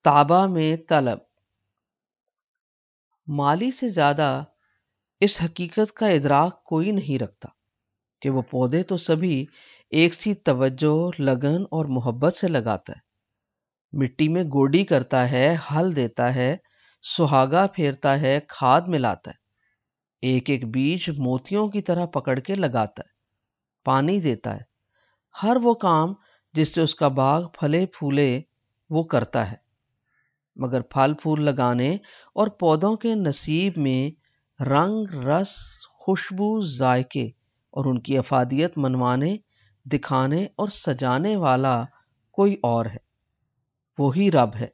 تابہ میں طلب مالی سے زیادہ اس حقیقت کا ادراک کوئی نہیں رکھتا کہ وہ پودے تو سبھی ایک سی توجہ، لگن اور محبت سے لگاتا ہے، مٹی میں گوڈی کرتا ہے، ہل دیتا ہے، سہاگا پھیرتا ہے، کھاد ملاتا ہے، ایک ایک بیج موتیوں کی طرح پکڑ کے لگاتا ہے، پانی دیتا ہے، ہر وہ کام جس سے اس کا باغ پھلے پھولے وہ کرتا ہے، مگر پھل پھول لگانے اور پودوں کے نصیب میں رنگ، رس، خوشبو، ذائقے اور ان کی افادیت منوانے، دکھانے اور سجانے والا کوئی اور ہے۔ وہی رب ہے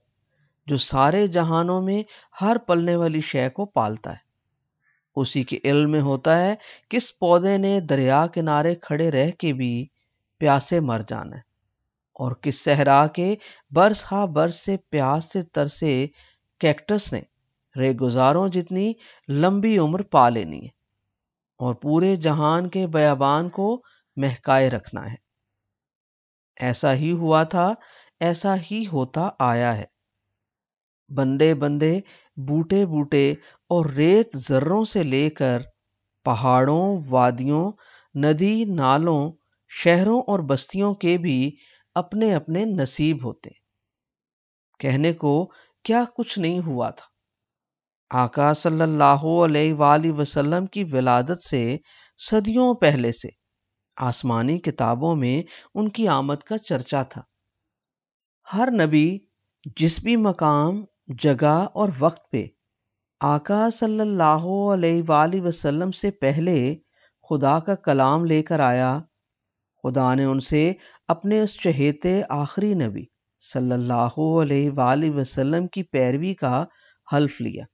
جو سارے جہانوں میں ہر پلنے والی شے کو پالتا ہے۔ اسی کے علم میں ہوتا ہے کس پودے نے دریا کنارے کھڑے رہ کے بھی پیاسے مر جانا ہے، اور کس صحرا کے برس ہا برس سے پیاس سے ترسے کیکٹس نے ریگزاروں جتنی لمبی عمر پا لینی ہے اور پورے جہان کے بیابان کو مہکائے رکھنا ہے۔ ایسا ہی ہوا تھا، ایسا ہی ہوتا آیا ہے۔ بندے بندے، بوٹے بوٹے اور ریت ذروں سے لے کر پہاڑوں، وادیوں، ندی نالوں، شہروں اور بستیوں کے بھی اپنے اپنے نصیب ہوتے۔ کہنے کو کیا کچھ نہیں ہوا تھا۔ آقا صلی اللہ علیہ وآلہ وسلم کی ولادت سے صدیوں پہلے سے آسمانی کتابوں میں ان کی آمد کا چرچا تھا۔ ہر نبی جس بھی مقام، جگہ اور وقت پہ آقا صلی اللہ علیہ وآلہ وسلم سے پہلے خدا کا کلام لے کر آیا، خدا نے ان سے اپنے اس چہیتے آخری نبی صلی اللہ علیہ وآلہ وسلم کی پیروی کا حلف لیا۔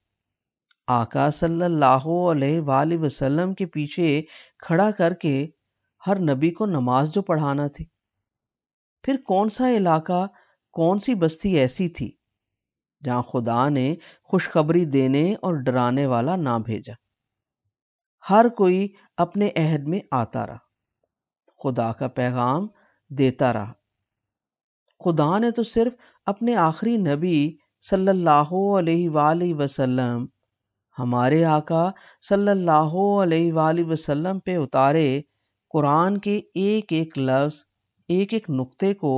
آقا صلی اللہ علیہ وآلہ وسلم کے پیچھے کھڑا کر کے ہر نبی کو نماز جو پڑھانا تھی، پھر کون سا علاقہ، کون سی بستی ایسی تھی جہاں خدا نے خوشخبری دینے اور ڈرانے والا نہ بھیجا؟ ہر کوئی اپنے عہد میں آتا رہا، خدا کا پیغام دیتا رہا۔ خدا نے تو صرف اپنے آخری نبی صلی اللہ علیہ وآلہ وسلم، ہمارے آقا صلی اللہ علیہ وآلہ وسلم پہ اتارے قرآن کے ایک ایک لفظ، ایک ایک نقطے کو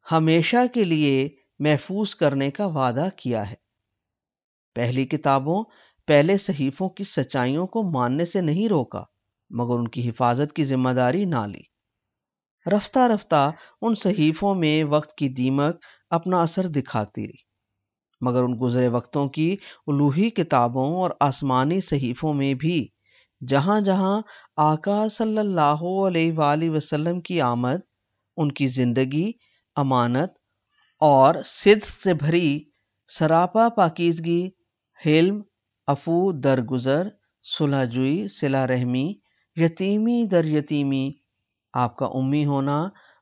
ہمیشہ کے لیے محفوظ کرنے کا وعدہ کیا ہے۔ پہلی کتابوں، پہلے صحیفوں کی سچائیوں کو ماننے سے نہیں روکا، مگر ان کی حفاظت کی ذمہ داری نہ لی۔ رفتہ رفتہ ان صحیفوں میں وقت کی دیمک اپنا اثر دکھاتی رہی، مگر ان گزرے وقتوں کی الوہی کتابوں اور آسمانی صحیفوں میں بھی جہاں جہاں آقا صلی اللہ علیہ وآلہ وسلم کی آمد، ان کی زندگی، امانت اور صدق سے بھری سراپا پاکیزگی، حلم، عفو، درگزر، صلح جوئی، صلہ رحمی، یتیمی در یتیمی، آپ کا امی ہونا،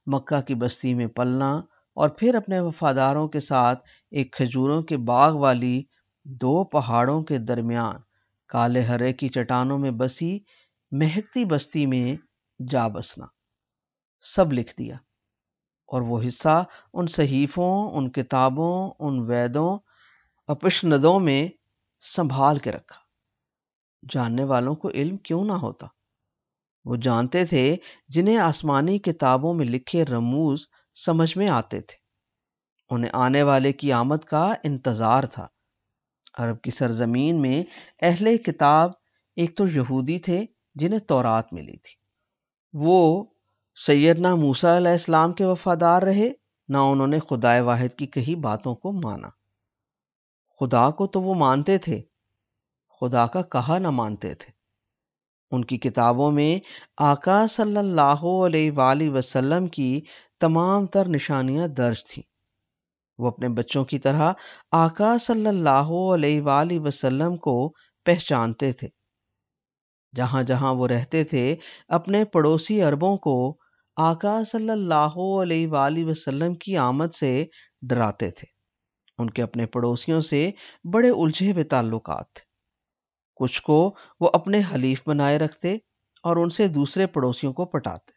مکہ کی بستی میں پلنا، اور پھر اپنے وفاداروں کے ساتھ ایک کھجوروں کے باغ والی دو پہاڑوں کے درمیان کالے ہرے کی چٹانوں میں بسی مہکتی بستی میں جا بسنا، سب لکھ دیا، اور وہ حصہ ان صحیفوں، ان کتابوں، ان ویدوں، اپشندوں میں سنبھال کے رکھا۔ جاننے والوں کو علم کیوں نہ ہوتا؟ وہ جانتے تھے جنہیں آسمانی کتابوں میں لکھے رموز سمجھ میں آتے تھے۔ انہیں آنے والے کی آمد کا انتظار تھا۔ عرب کی سرزمین میں اہل کتاب ایک تو یہودی تھے جنہیں تورات ملی تھی، وہ سیدنا موسیٰ علیہ السلام کے وفادار رہے، نہ انہوں نے خدائے واحد کی کہی باتوں کو مانا۔ خدا کو تو وہ مانتے تھے، خدا کا کہا نہ مانتے تھے۔ ان کی کتابوں میں آقا صلی اللہ علیہ وآلہ وسلم کی تمام تر نشانیاں درج تھیں۔ وہ اپنے بچوں کی طرح آقا صلی اللہ علیہ وآلہ وسلم کو پہچانتے تھے۔ جہاں جہاں وہ رہتے تھے اپنے پڑوسی عربوں کو آقا صلی اللہ علیہ وآلہ وسلم کی آمد سے ڈراتے تھے۔ ان کے اپنے پڑوسیوں سے بڑے الجھے ہوئے تعلقات تھے۔ کچھ کو وہ اپنے حلیف بنائے رکھتے اور ان سے دوسرے پڑوسیوں کو پٹاتے۔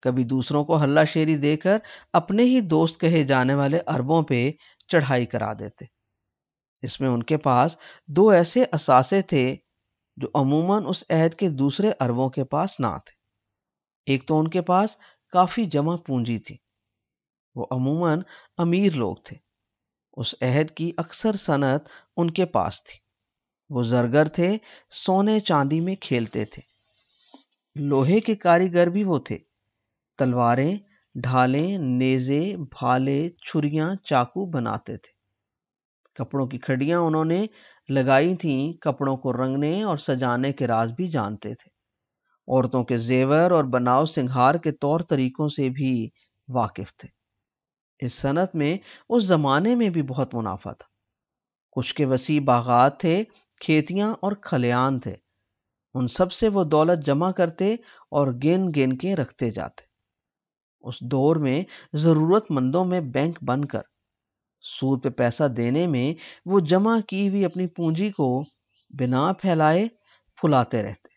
کبھی دوسروں کو ہلہ شیری دے کر اپنے ہی دوست کہے جانے والے عربوں پہ چڑھائی کرا دیتے۔ اس میں ان کے پاس دو ایسے اثاثے تھے جو عموماً اس عہد کے دوسرے عربوں کے پاس نہ تھے۔ ایک تو ان کے پاس کافی جمع پونجی تھی، وہ عموماً امیر لوگ تھے، اس عہد کی اکثر صنعت ان کے پاس تھی، وہ زرگر تھے، سونے چاندی میں کھیلتے تھے، لوہے کے کاریگر بھی وہ تھے، تلواریں، ڈھالیں، نیزے، بھالے، چھریاں، چاقو بناتے تھے، کپڑوں کی کھڑیاں انہوں نے لگائی تھیں، کپڑوں کو رنگنے اور سجانے کے راز بھی جانتے تھے، عورتوں کے زیور اور بناؤ سنگھار کے طور طریقوں سے بھی واقف تھے۔ اس صنعت میں اس زمانے میں بھی بہت منافع تھا، کچھ کے وسیع باغات تھے، کھیتیاں اور کھلیان تھے، ان سب سے وہ دولت جمع کرتے اور گن گن کے رکھتے جاتے۔ اس دور میں ضرورت مندوں میں بینک بن کر سود پہ پیسہ دینے میں وہ جمع کی ہوئی اپنی پونجی کو بنا پھیلائے پھلاتے رہتے۔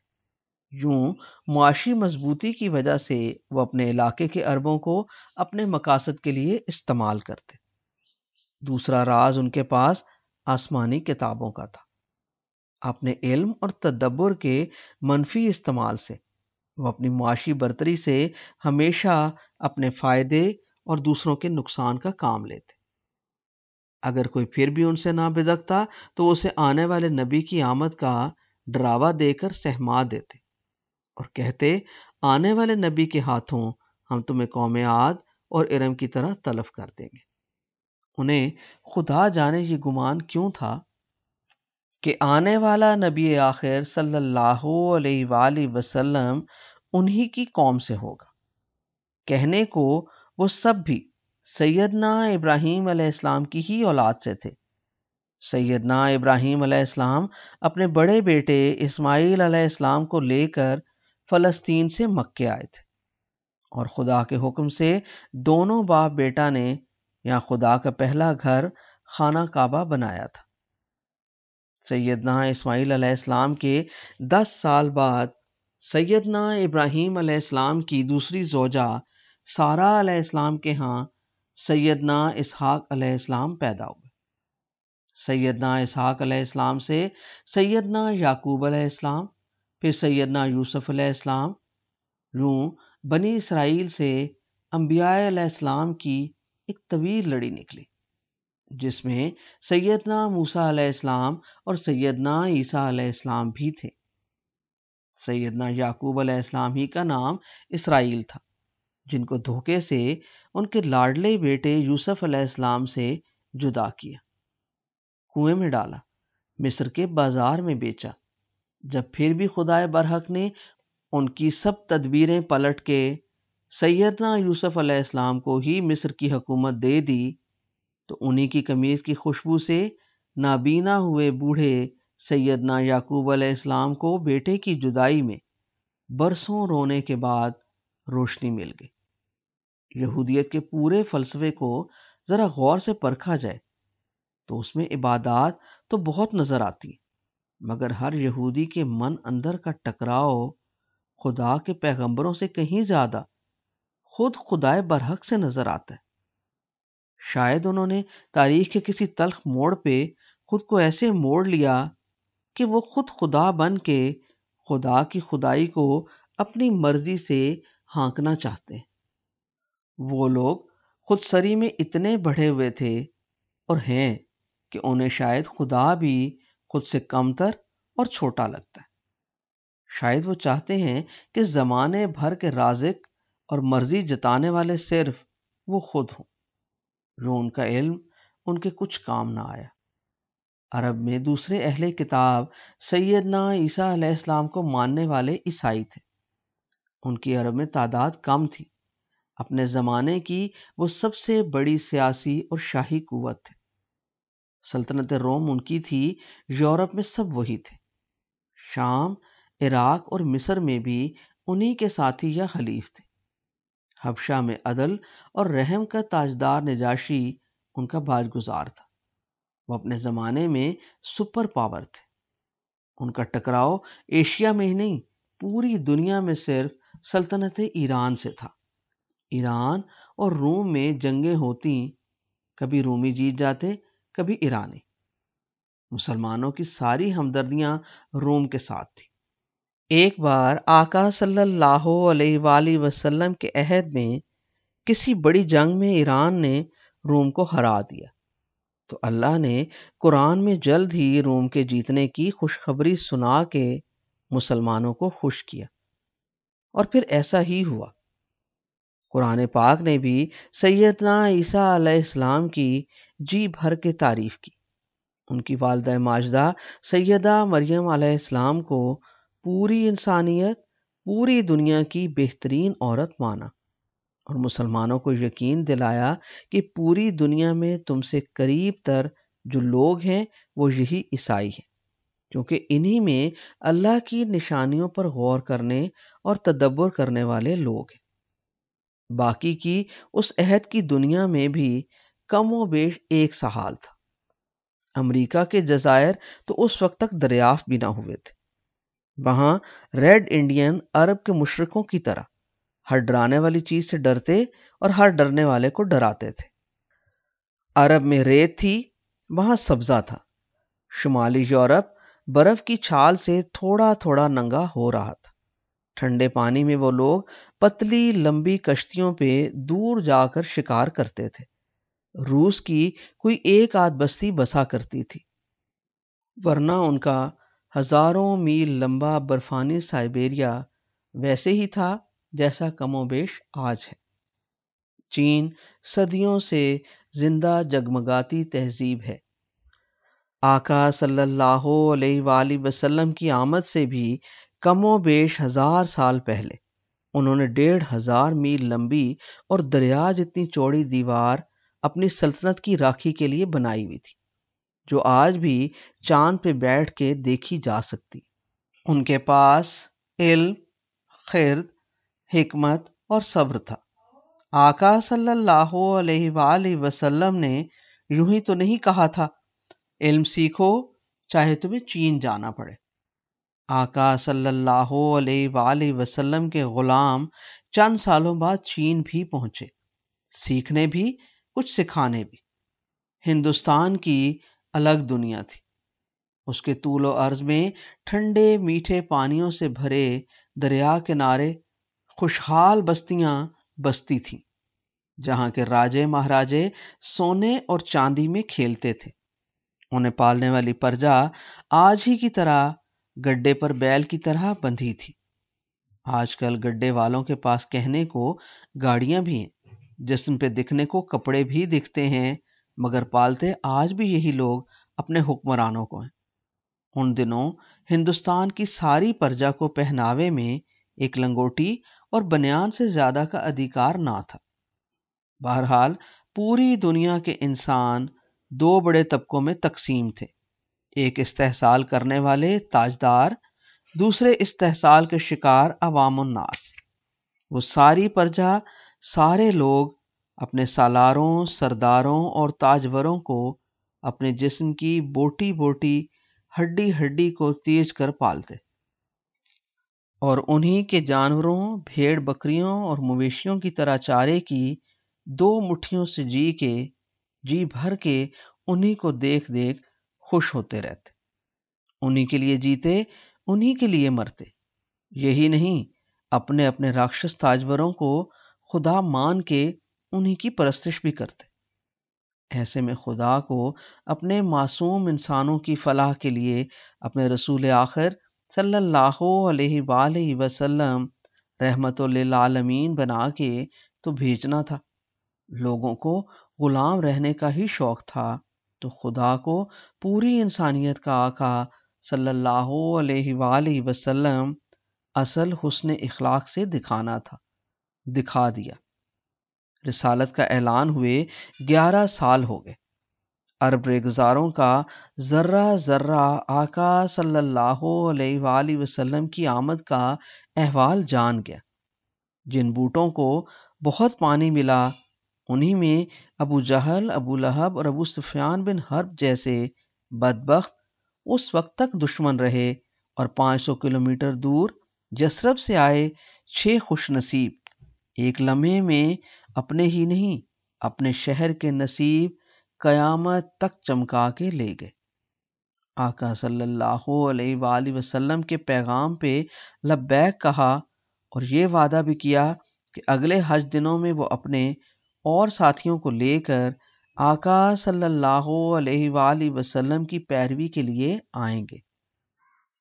یوں معاشی مضبوطی کی وجہ سے وہ اپنے علاقے کے عربوں کو اپنے مقاصد کے لیے استعمال کرتے۔ دوسرا راز ان کے پاس آسمانی کتابوں کا تھا۔ اپنے علم اور تدبر کے منفی استعمال سے وہ اپنی معاشی برتری سے ہمیشہ اپنے فائدے اور دوسروں کے نقصان کا کام لیتے۔ اگر کوئی پھر بھی ان سے نہ بدکتا تو اسے آنے والے نبی کی آمد کا ڈراوا دے کر سہما دیتے اور کہتے، آنے والے نبی کے ہاتھوں ہم تمہیں قوم عاد اور ارم کی طرح تلف کر دیں گے۔ انہیں خدا جانے یہ گمان کیوں تھا کہ آنے والا نبی آخر صلی اللہ علیہ وآلہ وسلم انہی کی قوم سے ہوگا۔ کہنے کو وہ سب بھی سیدنا ابراہیم علیہ السلام کی ہی اولاد سے تھے۔ سیدنا ابراہیم علیہ السلام اپنے بڑے بیٹے اسماعیل علیہ السلام کو لے کر فلسطین سے مکے آئے تھے، اور خدا کے حکم سے دونوں باپ بیٹا نے یہاں خدا کا پہلا گھر خانہ کعبہ بنایا تھا۔ سیدنا اسماعیل علیہ السلام کے 10 سال بعد سیدنا ابراہیم علیہ السلام کی دوسری زوجہ سارہ علیہ السلام کے ہاں سیدنا اسحاق علیہ السلام پیدا ہوئے۔ سیدنا اسحاق علیہ السلام سے سیدنا یعقوب علیہ السلام، پھر سیدنا یوسف علیہ السلام، یوں بنی اسرائیل سے انبیاء علیہ السلام کی ایک طویل لڑی نکلی، جس میں سیدنا موسیٰ علیہ السلام اور سیدنا عیسیٰ علیہ السلام بھی تھے۔ سیدنا یعقوب علیہ السلام ہی کا نام اسرائیل تھا، جن کو دھوکے سے ان کے لاڈلے بیٹے یوسف علیہ السلام سے جدا کیا، کنویں میں ڈالا، مصر کے بازار میں بیچا۔ جب پھر بھی خدائے برحق نے ان کی سب تدبیریں پلٹ کے سیدنا یوسف علیہ السلام کو ہی مصر کی حکومت دے دی، تو انہی کی قمیض کی خوشبو سے نابینا ہوئے بوڑھے سیدنا یعقوب علیہ السلام کو بیٹے کی جدائی میں برسوں رونے کے بعد روشنی مل گئی۔ یہودیت کے پورے فلسفے کو ذرا غور سے پرکھا جائے تو اس میں عبادات تو بہت نظر آتی ہیں، مگر ہر یہودی کے من اندر کا ٹکراؤ خدا کے پیغمبروں سے کہیں زیادہ خود خدائے برحق سے نظر آتا ہے۔ شاید انہوں نے تاریخ کے کسی تلخ موڑ پہ خود کو ایسے موڑ لیا کہ وہ خود خدا بن کے خدا کی خدائی کو اپنی مرضی سے ہانکنا چاہتے ہیں۔ وہ لوگ خود سری میں اتنے بڑھے ہوئے تھے اور ہیں کہ انہیں شاید خدا بھی خود سے کمتر اور چھوٹا لگتا ہے۔ شاید وہ چاہتے ہیں کہ زمانے بھر کے رازق اور مرضی جتانے والے صرف وہ خود ہوں، جو ان کا علم ان کے کچھ کام نہ آیا۔ عرب میں دوسرے اہل کتاب سیدنا عیسیٰ علیہ السلام کو ماننے والے عیسائی تھے۔ ان کی عرب میں تعداد کم تھی، اپنے زمانے کی وہ سب سے بڑی سیاسی اور شاہی قوت تھے۔ سلطنت روم ان کی تھی، یورپ میں سب وہی تھے۔ شام، عراق اور مصر میں بھی انہی کے ساتھی یا حلیف تھے۔ حبشہ میں عدل اور رحم کا تاجدار نجاشی ان کا باج گزار تھا۔ وہ اپنے زمانے میں سپر پاور تھے۔ ان کا ٹکراؤ ایشیا میں ہی نہیں، پوری دنیا میں صرف سلطنت ایران سے تھا۔ ایران اور روم میں جنگیں ہوتی، کبھی رومی جیت جاتے، کبھی ایرانی۔ مسلمانوں کی ساری ہمدردیاں روم کے ساتھ تھی۔ ایک بار آقا صلی اللہ علیہ وآلہ وسلم کے عہد میں کسی بڑی جنگ میں ایران نے روم کو ہرا دیا، تو اللہ نے قرآن میں جلد ہی روم کے جیتنے کی خوشخبری سنا کے مسلمانوں کو خوش کیا، اور پھر ایسا ہی ہوا۔ قرآن پاک نے بھی سیدنا عیسیٰ علیہ السلام کی جی بھر کے تعریف کی۔ ان کی والدہ ماجدہ سیدہ مریم علیہ السلام کو پوری انسانیت، پوری دنیا کی بہترین عورت مانا، اور مسلمانوں کو یقین دلایا کہ پوری دنیا میں تم سے قریب تر جو لوگ ہیں وہ یہی عیسائی ہیں، کیونکہ انہی میں اللہ کی نشانیوں پر غور کرنے اور تدبر کرنے والے لوگ ہیں۔ باقی کی اس عہد کی دنیا میں بھی کم و بیش ایک سا حال تھا۔ امریکہ کے جزائر تو اس وقت تک دریافت بھی نہ ہوئے تھے۔ وہاں ریڈ انڈین عرب کے مشرکوں کی طرح ہر ڈرانے والی چیز سے ڈرتے اور ہر ڈرنے والے کو ڈراتے تھے۔ عرب میں ریت تھی، وہاں سبزہ تھا۔ شمالی یورپ برف کی چھال سے تھوڑا تھوڑا ننگا ہو رہا تھا۔ ٹھنڈے پانی میں وہ لوگ پتلی لمبی کشتیوں پہ دور جا کر شکار کرتے تھے۔ روس کی کوئی ایک آدھ بستی بسا کرتی تھی، ورنہ ان کا ہزاروں میل لمبا برفانی سائبیریا ویسے ہی تھا جیسا کم و بیش آج ہے۔ چین صدیوں سے زندہ جگمگاتی تہذیب ہے۔ آقا صلی اللہ علیہ وآلہ وسلم کی آمد سے بھی کم و بیش 1000 سال پہلے انہوں نے 1500 میل لمبی اور دریا جتنی چوڑی دیوار اپنی سلطنت کی راکھی کے لیے بنائی ہوئی تھی، جو آج بھی چاند پہ بیٹھ کے دیکھی جا سکتی۔ ان کے پاس علم، خرد، حکمت اور صبر تھا۔ آقا صلی اللہ علیہ وآلہ وسلم نے یوں ہی تو نہیں کہا تھا علم سیکھو چاہے تمہیں چین جانا پڑے۔ آقا صلی اللہ علیہ وآلہ وسلم کے غلام چند سالوں بعد چین بھی پہنچے، سیکھنے بھی کچھ سکھانے بھی۔ ہندوستان کی الگ دنیا تھی۔ اس کے طول و عرض میں ٹھنڈے میٹھے پانیوں سے بھرے دریا کنارے خوشحال بستیاں بستی تھیں، جہاں کے راجے مہاراجے سونے اور چاندی میں کھیلتے تھے۔ انہیں پالنے والی پرجا آج ہی کی طرح گڈے پر بیل کی طرح بندھی تھی۔ آج کل گڈے والوں کے پاس کہنے کو گاڑیاں بھی ہیں، جسم پہ دکھنے کو کپڑے بھی دکھتے ہیں، مگر پالتے آج بھی یہی لوگ اپنے حکمرانوں کو ہیں۔ ان دنوں ہندوستان کی ساری پرجا کو پہناوے میں ایک لنگوٹی اور بنیان سے زیادہ کا ادھیکار نہ تھا۔ بہرحال پوری دنیا کے انسان 2 بڑے طبقوں میں تقسیم تھے، ایک استحصال کرنے والے تاجدار، دوسرے استحصال کے شکار عوام الناس۔ وہ ساری پرجا، سارے لوگ اپنے سالاروں، سرداروں اور تاجوروں کو اپنے جسم کی بوٹی بوٹی، ہڈی ہڈی کو تیج کر پالتے، اور انہی کے جانوروں، بھیڑ بکریوں اور مویشیوں کی طرح چارے کی 2 مٹھیوں سے جی بھر کے انہی کو دیکھ دیکھ خوش ہوتے رہتے۔ انہی کے لیے جیتے، انہی کے لیے مرتے۔ یہی نہیں، اپنے اپنے راکشس تاجوروں کو خدا مان کے انہی کی پرستش بھی کرتے۔ ایسے میں خدا کو اپنے معصوم انسانوں کی فلاح کے لیے اپنے رسول آخر صلی اللہ علیہ وآلہ وسلم رحمت للعالمین بنا کے تو بھیجنا تھا۔ لوگوں کو غلام رہنے کا ہی شوق تھا، تو خدا کو پوری انسانیت کا آقا صلی اللہ علیہ وآلہ وسلم اصل حسن اخلاق سے دکھانا تھا، دکھا دیا۔ رسالت کا اعلان ہوئے 11 سال ہو گئے۔ عرب ریگزاروں کا ذرہ ذرہ آقا صلی اللہ علیہ وآلہ وسلم کی آمد کا احوال جان گیا۔ جن بوٹوں کو بہت پانی ملا، انہی میں ابو جہل، ابو لہب اور ابو سفیان بن حرب جیسے بدبخت اس وقت تک دشمن رہے، اور 500 کلومیٹر دور یثرب سے آئے 6 خوش نصیب ایک لمحے میں اپنے ہی نہیں اپنے شہر کے نصیب قیامت تک چمکا کے لے گئے۔ آقا صلی اللہ علیہ وآلہ وسلم کے پیغام پہ لبیک کہا اور یہ وعدہ بھی کیا کہ اگلے حج دنوں میں وہ اپنے اور ساتھیوں کو لے کر آقا صلی اللہ علیہ وآلہ وسلم کی پیروی کے لیے آئیں گے۔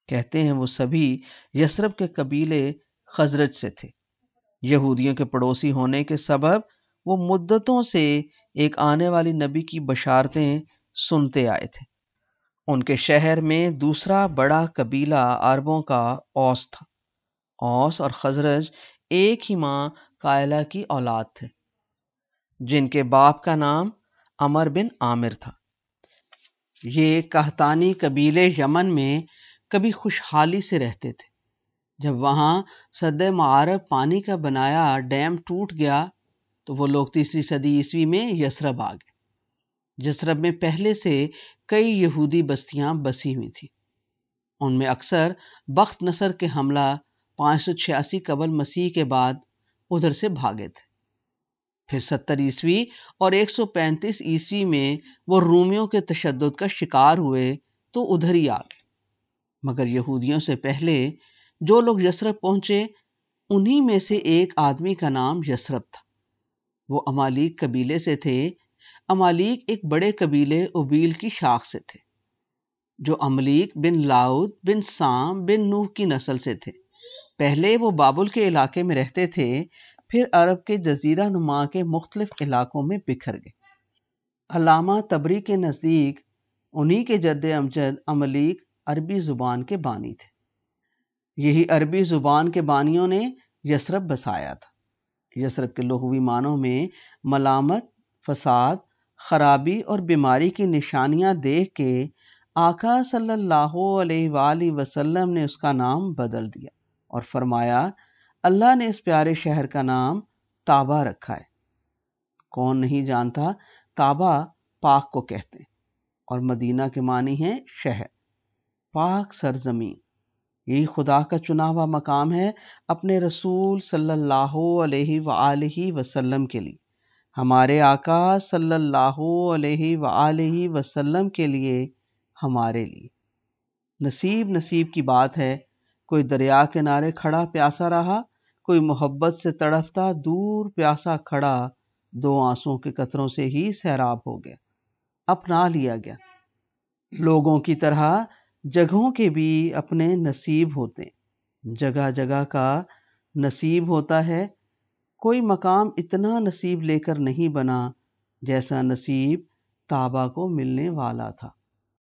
کہتے ہیں وہ سبھی یثرب کے قبیلے خزرج سے تھے۔ یہودیوں کے پڑوسی ہونے کے سبب وہ مدتوں سے ایک آنے والی نبی کی بشارتیں سنتے آئے تھے۔ ان کے شہر میں دوسرا بڑا قبیلہ عربوں کا اوس تھا۔ اوس اور خزرج ایک ہی ماں قائلہ کی اولاد تھے، جن کے باپ کا نام عمر بن عامر تھا۔ یہ قحطانی قبیلے یمن میں کبھی خوشحالی سے رہتے تھے۔ جب وہاں سد معارب پانی کا بنایا ڈیم ٹوٹ گیا تو وہ لوگ 3 صدی عیسوی میں یثرب آ گئے۔ یثرب میں پہلے سے کئی یہودی بستیاں بسی ہوئی تھیں۔ ان میں اکثر بخت نصر کے حملہ 586 قبل مسیح کے بعد ادھر سے بھاگے تھے۔ پھر 70 عیسوی اور 135 عیسوی میں وہ رومیوں کے تشدد کا شکار ہوئے تو ادھر ہی آ گئے۔ مگر یہودیوں سے پہلے جو لوگ یثرب پہنچے انہی میں سے ایک آدمی کا نام یثرب تھا۔ وہ امالیق قبیلے سے تھے۔ امالیق ایک بڑے قبیلے ابیل کی شاخ سے تھے، جو املیق بن لاؤد بن سام بن نوح کی نسل سے تھے۔ پہلے وہ بابل کے علاقے میں رہتے تھے، پھر عرب کے جزیرہ نما کے مختلف علاقوں میں بکھر گئے۔ علامہ طبری کے نزدیک انہی کے جد امجد املیق عربی زبان کے بانی تھے۔ یہی عربی زبان کے بانیوں نے یثرب بسایا تھا۔ یثرب کے لغوی معنوں میں ملامت، فساد، خرابی اور بیماری کی نشانیاں دیکھ کے آقا صلی اللہ علیہ وآلہ وسلم نے اس کا نام بدل دیا اور فرمایا اللہ نے اس پیارے شہر کا نام طابہ رکھا ہے۔ کون نہیں جانتا طابہ پاک کو کہتے ہیں، اور مدینہ کے معنی ہیں شہر، پاک سرزمین۔ یہی خدا کا چنا ہوا مقام ہے اپنے رسول صلی اللہ علیہ وآلہ وسلم کے لیے۔ ہمارے آقا صلی اللہ علیہ وآلہ وسلم کے لیے، ہمارے لیے۔ نصیب کی بات ہے، کوئی دریا کنارے کھڑا پیاسا رہا، کوئی محبت سے تڑپتا دور پیاسا کھڑا 2 آنسوؤں کے قطروں سے ہی سیراب ہو گیا، اپنا لیا گیا۔ لوگوں کی طرح جگہوں کے بھی اپنے نصیب ہوتے ہیں، جگہ جگہ کا نصیب ہوتا ہے۔ کوئی مقام اتنا نصیب لے کر نہیں بنا جیسا نصیب طابہ کو ملنے والا تھا۔